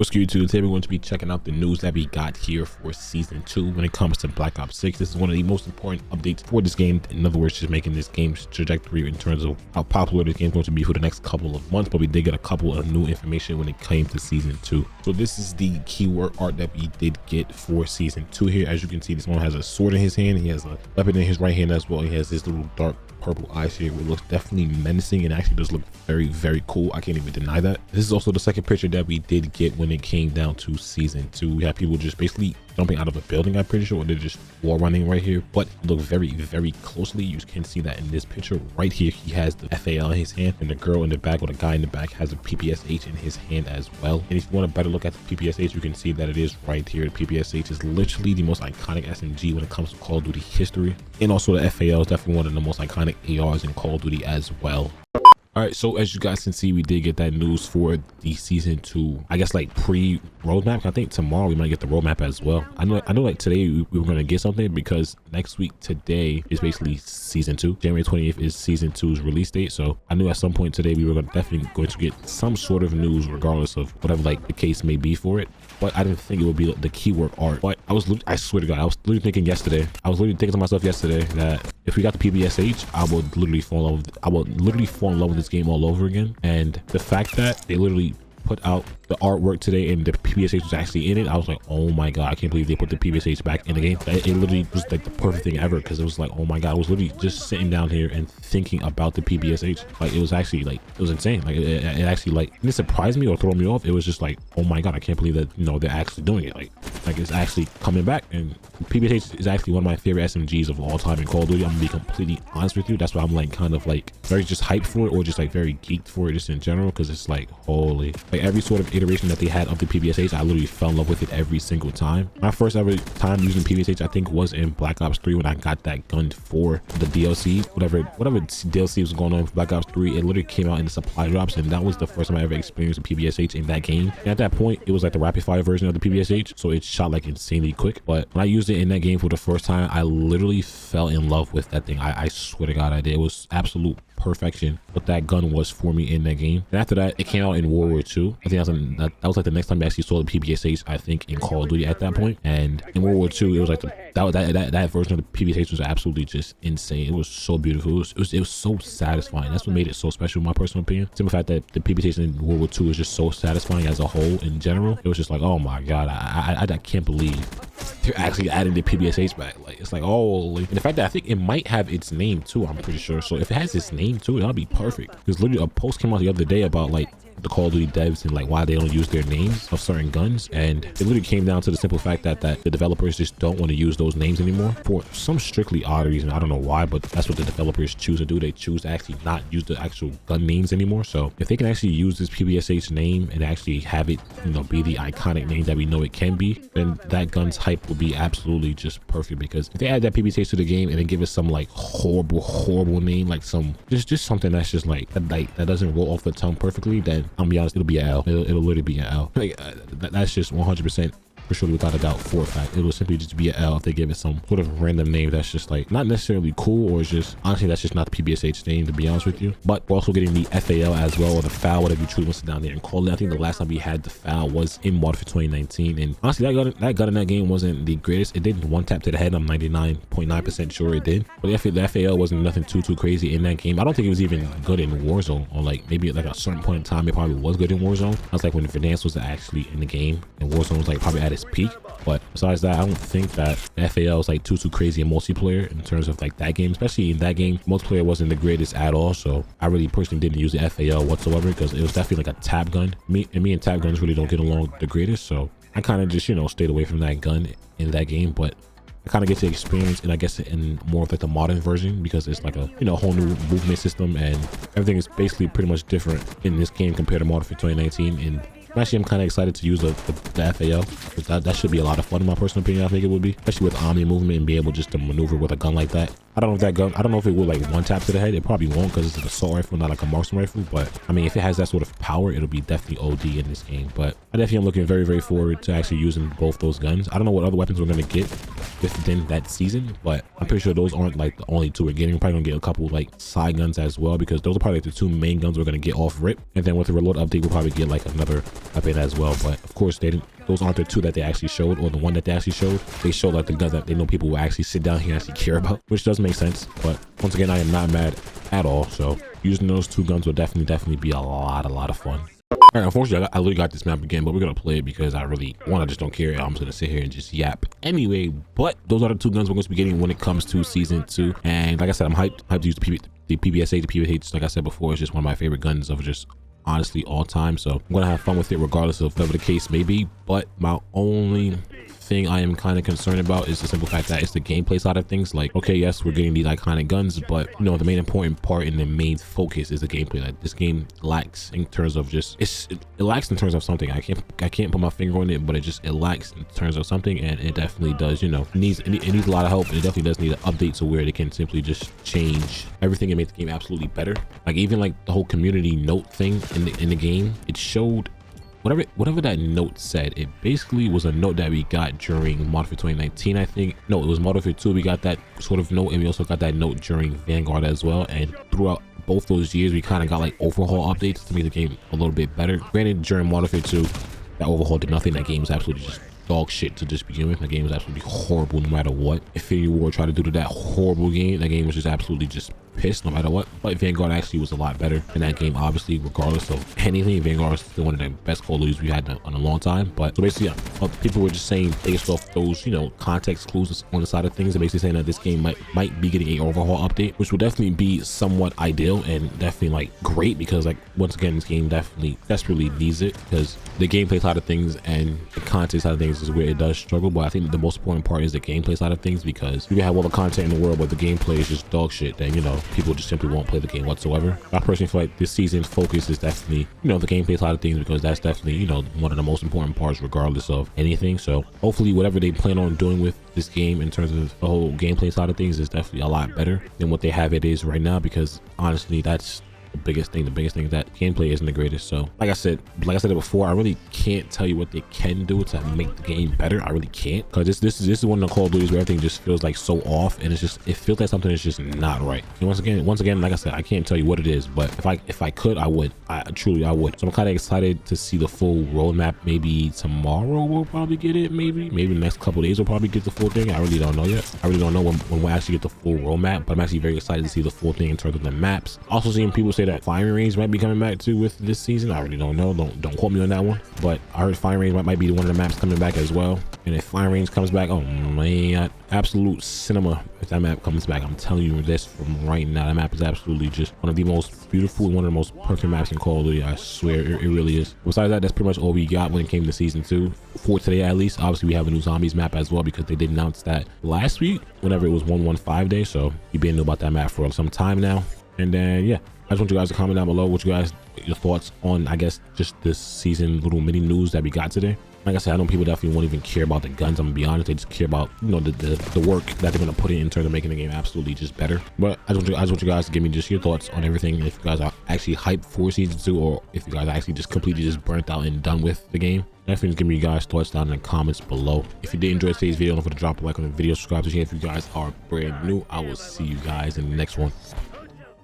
What's good, YouTube? Today we're going to be checking out the news that we got here for season 2 when it comes to Black Ops 6. This is one of the most important updates for this game. In other words, just making this game's trajectory in terms of how popular this game is going to be for the next couple of months. But we did get a couple of new information when it came to season 2. So this is the keyword art that we did get for season 2 here. As you can see, this one has a sword in his hand. He has a weapon in his right hand as well. He has this little dark purple eyes here, which looks definitely menacing and actually does look very cool. I can't even deny that. This is also the second picture that we did get when it came down to season 2. We have people just basically jumping out of a building, I'm pretty sure, or they're just wall running right here, but look very closely. You can see that in this picture right here. He has the FAL in his hand, and the girl in the back, or the guy in the back, has a PPSH in his hand as well. And if you want a better look at the PPSH, you can see that it is right here. The PPSH is literally the most iconic SMG when it comes to Call of Duty history, and also the FAL is definitely one of the most iconic ARs in Call of Duty as well. All right, so as you guys can see, we did get that news for the season 2, I guess, like pre-roadmap. I think tomorrow we might get the roadmap as well. I know like today we were going to get something, because next week today is basically season 2. January 20th is season 2's release date. So I knew at some point today we were definitely going to get some sort of news, regardless of whatever like the case may be for it. But I didn't think it would be the keyword art. But I swear to God, I was literally thinking yesterday. I was literally thinking to myself yesterday that if we got the PPSH, I would literally fall in love with this game all over again. And the fact that they literally put out the artwork today and the PPSH was actually in it, I was like, oh my God, I can't believe they put the PPSH back in the game. It literally was like the perfect thing ever, because it was like, oh my God, I was literally just sitting down here and thinking about the PPSH. Like, it was actually like, it was insane. Like it actually, like, it didn't surprise me or throw me off. It was just like, oh my God, I can't believe that, you know, they're actually doing it. Like it's actually coming back. And PPSH is actually one of my favorite SMGs of all time in Call of Duty. I'm gonna be completely honest with you. That's why I'm like kind of like very just hyped for it, or just like very geeked for it just in general, because it's like, holy, like every sort of iteration that they had of the PPSH, I literally fell in love with it every single time. My first ever time using PPSH, I think, was in Black Ops 3 when I got that gun for the DLC. Whatever DLC was going on for Black Ops 3, it literally came out in the supply drops, and that was the first time I ever experienced a PPSH in that game. And at that point, it was like the rapid fire version of the PPSH, so it shot like insanely quick. But when I used it in that game for the first time, I literally fell in love with that thing. I swear to God, I did. It was absolute perfection what that gun was for me in that game. And after that, it came out in World War II. I think that was like the next time I actually saw the PPSH, I think, in Call of Duty at that point. And in World War II, it was like that version of the PPSH was absolutely just insane. It was so beautiful. It was so satisfying. That's what made it so special, in my personal opinion. Simple fact that the PPSH in World War II is just so satisfying as a whole in general. It was just like, oh my God, I can't believe they're actually adding the PPSH back. Like, it's like, oh, and the fact that I think it might have its name too, I'm pretty sure. So if it has its name too, that'll be perfect. Because literally a post came out the other day about like the Call of Duty devs and like why they don't use their names of certain guns, and it literally came down to the simple fact that the developers just don't want to use those names anymore for some strictly odd reason. I don't know why, but that's what the developers choose to do. They choose to actually not use the actual gun names anymore. So if they can actually use this PPSH name and actually have it, you know, be the iconic name that we know it can be, then that gun's hype will be absolutely just perfect. Because if they add that PPSH to the game and then give it some like horrible name, like some just something that's just like that doesn't roll off the tongue perfectly, then I'm gonna be honest, it'll be an L. It'll literally be an L. Like that's just 100% for sure, without a doubt, for a fact. It will simply just be an L if they give it some sort of random name that's just like not necessarily cool, or it's just honestly that's just not the PPSH name, to be honest with you. But we're also getting the FAL as well, or the FAL, whatever you choose to sit down there and call it. I think the last time we had the FAL was in Modern Warfare 2019, and honestly that gun in that game wasn't the greatest. It did one tap to the head. I'm 99.9% sure it did. But the FAL wasn't nothing too crazy in that game. I don't think it was even good in Warzone, or like maybe like a certain point in time it probably was good in Warzone. That's like when Verdansk was actually in the game and Warzone was like probably at its peak. But besides that, I don't think that FAL is like too crazy in multiplayer in terms of like that game. Especially in that game, multiplayer wasn't the greatest at all. So I really personally didn't use the FAL whatsoever, because it was definitely like a tap gun. Me and tap guns really don't get along the greatest. So I kind of just, you know, stayed away from that gun in that game. But I kind of get to experience it, I guess, in more of like the modern version, because it's like a, you know, whole new movement system, and everything is basically pretty much different in this game compared to Modern Warfare 2019. And actually, I'm kind of excited to use the FAL, because that should be a lot of fun, in my personal opinion. I think it would be, especially with omni movement and be able just to maneuver with a gun like that I don't know if that gun, I don't know if it will like one tap to the head. It probably won't because it's an assault rifle, not like a marksman rifle. But I mean, if it has that sort of power, it'll be definitely OD in this game. But I definitely am looking very, very forward to actually using both those guns. I don't know what other weapons we're going to get within that season, but I'm pretty sure those aren't like the only two we're getting. We're probably gonna get a couple like side guns as well, because those are probably like the two main guns we're gonna get off rip. And then with the reload update, we'll probably get like another weapon as well. But of course, they didn't, those aren't the two that they actually showed, or the one that they actually showed. They showed like the guns that they know people will actually sit down here and actually care about, which does make sense. But once again, I am not mad at all. So using those two guns will definitely be a lot of fun. All right, unfortunately, I literally got this map again, but we're gonna play it because I just don't care. I'm just gonna sit here and just yap anyway. But those are the two guns we're going to be getting when it comes to season 2. And like I said, I'm hyped to use the PBSA, the PVH. Like I said before, it's just one of my favorite guns of just honestly all time. So I'm gonna have fun with it regardless of whatever the case may be. But my only thing I am kind of concerned about is the simple fact that it's the gameplay side of things. Like, okay, yes, we're getting these iconic guns, but you know, the main important part and the main focus is the gameplay. Like, this game lacks in terms of just it lacks in terms of something. I can't put my finger on it, but it lacks in terms of something, and it definitely does. You know, it needs a lot of help, and it definitely does need an update to where they can simply just change everything and make the game absolutely better. Like, even like the whole community note thing in the game, it showed whatever that note said. It basically was a note that we got during Modern Warfare 2019, I think. No, it was Modern Warfare 2. We got that sort of note, and we also got that note during Vanguard as well. And throughout both those years, we kind of got like overhaul updates to make the game a little bit better. Granted, during Modern Warfare 2, that overhaul did nothing. That game was absolutely just dog shit to just begin with. The game was absolutely horrible no matter what. Infinity War tried to do to that horrible game. That game was just absolutely just pissed no matter what. But Vanguard actually was a lot better in that game, obviously, regardless of anything. Vanguard is still one of the best Call of Duties we had in a long time. But so basically, people were just saying, based off those, you know, context clues on the side of things, and basically saying that this game might be getting an overhaul update, which will definitely be somewhat ideal and definitely like great, because like, once again, this game definitely desperately needs it, because the gameplay side of things and the content side of things is where it does struggle. But I think the most important part is the gameplay side of things, because you can have all the content in the world, but the gameplay is just dog shit, then, you know, people just simply won't play the game whatsoever. I personally feel like this season's focus is definitely, you know, the gameplay side of things, because that's definitely, you know, one of the most important parts regardless of anything. So hopefully whatever they plan on doing with this game in terms of the whole gameplay side of things is definitely a lot better than what they have it is right now, because honestly, that's the biggest thing is that gameplay isn't the greatest. So like I said it before, I really can't tell you what they can do to make the game better. I really can't, because this is one of the Call of Duties where everything just feels like so off, and it feels like something is just not right. And once again, like I said, I can't tell you what it is, but if I could, I would. I truly would. So I'm kind of excited to see the full roadmap. Maybe tomorrow we'll probably get it. Maybe the next couple of days we'll probably get the full thing. I really don't know yet. I really don't know when we'll actually get the full roadmap, but I'm actually very excited to see the full thing in terms of the maps. Also seeing people say that firing range might be coming back too with this season. I really don't know. Don't quote me on that one, but I heard firing range might be one of the maps coming back as well. And if firing range comes back, oh man, absolute cinema if that map comes back. I'm telling you this from right now, that map is absolutely just one of the most beautiful and one of the most perfect maps in Call of Duty. I swear it really is. Besides that, that's pretty much all we got when it came to season 2 for today, at least. Obviously we have a new zombies map as well, because they did announce that last week whenever it was 115 day, so you've been know about that map for some time now. And then yeah, I just want you guys to comment down below your thoughts on, I guess, just this season little mini news that we got today. Like I said, I know people definitely won't even care about the guns. I'm gonna be honest, they just care about, you know, the work that they're gonna put in terms of making the game absolutely just better. But I just want you guys to give me just your thoughts on everything. If you guys are actually hyped for season 2, or if you guys are actually just completely just burnt out and done with the game. Definitely give me your guys' thoughts down in the comments below. If you did enjoy today's video, don't forget to drop a like on the video, subscribe to the channel if you guys are brand new. I will see you guys in the next one.